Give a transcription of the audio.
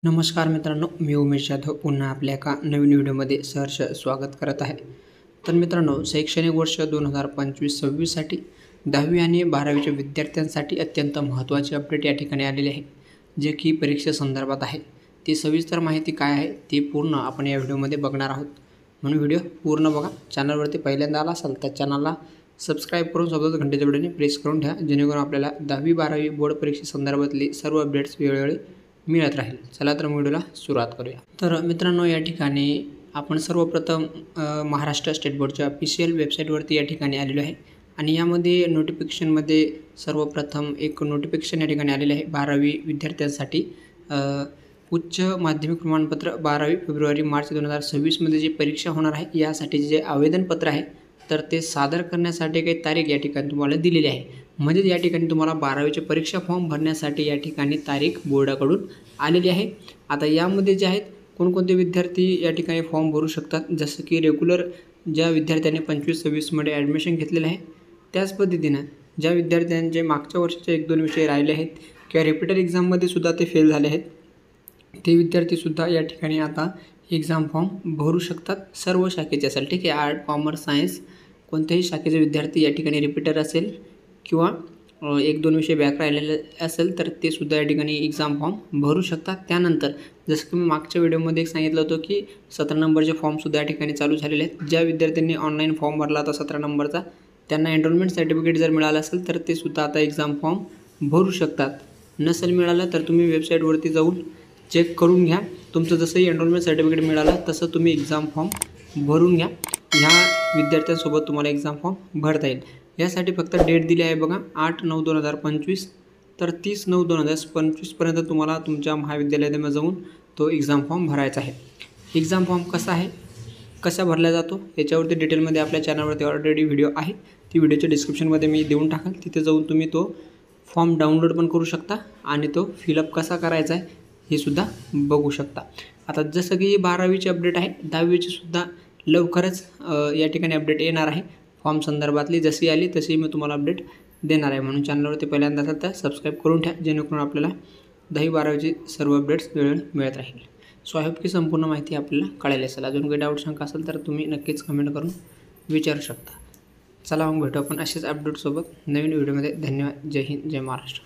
नमस्कार मित्रांनो, मी उमेश जाधव पुन्हा आपल्या एका नवीन व्हिडिओमध्ये सहर्ष स्वागत करत आहे. तर मित्रांनो, शैक्षणिक वर्ष 2025-26साठी 10वी आणि 12वीच्या विद्यार्थ्यांसाठी अत्यंत महत्त्वाची अपडेट या ठिकाणी आलेली आहे, जे की परीक्षेसंदर्भात आहे. ती सविस्तर माहिती काय आहे ती पूर्ण आपण या व्हिडिओमध्ये बघणार आहोत. म्हणून व्हिडिओ पूर्ण बघा. चॅनलवरती पहिल्यांदा आला असाल तर चॅनलला सबस्क्राईब करून सोबतच घंटेच्या बटनने प्रेस करून ठेवा, जेणेकरून आपल्याला 10वी-12वी बोर्ड परीक्षेसंदर्भातली सर्व अपडेट्स वेळोवेळी मिळत राहील. चला तर व्हिडिओला सुरुवात करूया. तर मित्रांनो, या ठिकाणी आपण सर्वप्रथम महाराष्ट्र स्टेट बोर्डच्या ऑफिशियल वेबसाईटवरती या ठिकाणी आलेलो आहे आणि यामध्ये नोटिफिकेशनमध्ये सर्वप्रथम एक नोटिफिकेशन या ठिकाणी आलेले आहे 12वी विद्यार्थ्यांसाठी. उच्च माध्यमिक प्रमाणपत्र 12वी फेब्रुवारी-मार्च 2026मध्ये जी परीक्षा होणार आहे यासाठी जे आवेदनपत्र आहे तर ते सादर करण्यासाठी काही तारीख या ठिकाणी तुम्हाला दिलेली आहे. म्हणजे या ठिकाणी तुम्हाला 12वीचे परीक्षा फॉर्म भरण्यासाठी या ठिकाणी तारीख बोर्डाकडून आलेली आहे. आता यामध्ये जे आहेत कोणकोणते विद्यार्थी या ठिकाणी फॉर्म भरू शकतात, जसं की रेग्युलर ज्या विद्यार्थ्यांनी 25-26मध्ये ॲडमिशन घेतलेलं आहे त्याच पद्धतीनं ज्या विद्यार्थ्यांचे मागच्या वर्षाचे 1-2 विषय राहिले आहेत किंवा रिपीटर एक्झाममध्ये सुद्धा ते फेल झाले आहेत, ते विद्यार्थीसुद्धा या ठिकाणी आता एक्झाम फॉर्म भरू शकतात. सर्व शाखेचे असेल, ठीक आहे, आर्ट, कॉमर्स, सायन्स कोणत्याही शाखेचे विद्यार्थी या ठिकाणी रिपीटर असेल किंवा 1-2 विषय बॅक राहिलेले असेल तर ते सुद्धा या ठिकाणी एक्झाम फॉर्म भरू शकतात. त्यानंतर जसं की मी मागच्या व्हिडिओमध्ये एक सांगितलं होतं की 17 नंबरचे फॉर्मसुद्धा या ठिकाणी चालू झालेले आहेत. ज्या विद्यार्थ्यांनी ऑनलाईन फॉर्म भरला होता 17 नंबरचा त्यांना एनरोलमेंट सर्टिफिकेट जर मिळालं असेल तर ते सुद्धा आता एक्झाम फॉर्म भरू शकतात. नसेल मिळालं तर तुम्ही वेबसाईटवरती जाऊन चेक करून घ्या. तुमचं जसंही एनरोलमेंट सर्टिफिकेट मिळालं तसं तुम्ही एक्झाम फॉर्म भरून घ्या. ह्या विद्यार्थ्यांसोबत तुम्हाला एक्झाम फॉर्म भरता येईल. यासाठी फक्त डेट दिली आहे बघा, 8/9/2025 तर 30/9/2025पर्यंत तुम्हाला तुमच्या महाविद्यालयामध्ये जाऊन तो एक्झाम फॉर्म भरायचा आहे. एक्झाम फॉर्म कसा भरला जातो याच्यावरती डिटेलमध्ये आपल्या चॅनलवरती ऑलरेडी व्हिडिओ आहे. ती व्हिडिओच्या डिस्क्रिप्शनमध्ये मी देऊन टाकाल. तिथे जाऊन तुम्ही तो फॉर्म डाउनलोड पण करू शकता आणि तो फिलअप कसा करायचा आहे हे सुद्धा बघू शकता. आता जसं की 12वीची अपडेट आहे, 10वीची सुद्धा लवकरच या ठिकाणी अपडेट येणार आहे. फॉर्म संदर्भातली जशी आली तशी मी तुम्हाला अपडेट देणार आहे. म्हणून चॅनलवरती पहिल्यांदा असाल तर सबस्क्राईब करून ठेवा, जेणेकरून आपल्याला 10वी-12वीची सर्व अपडेट्स वेळेवर मिळत राहील. सो आय होप की संपूर्ण माहिती आपल्याला कळाली असेल. अजून काही डाऊट शंका असेल तर तुम्ही नक्कीच कमेंट करून विचारू शकता. चला मग भेटू आपण असेच अपडेटसोबत नवीन व्हिडिओमध्ये. धन्यवाद. जय हिंद, जय महाराष्ट्र.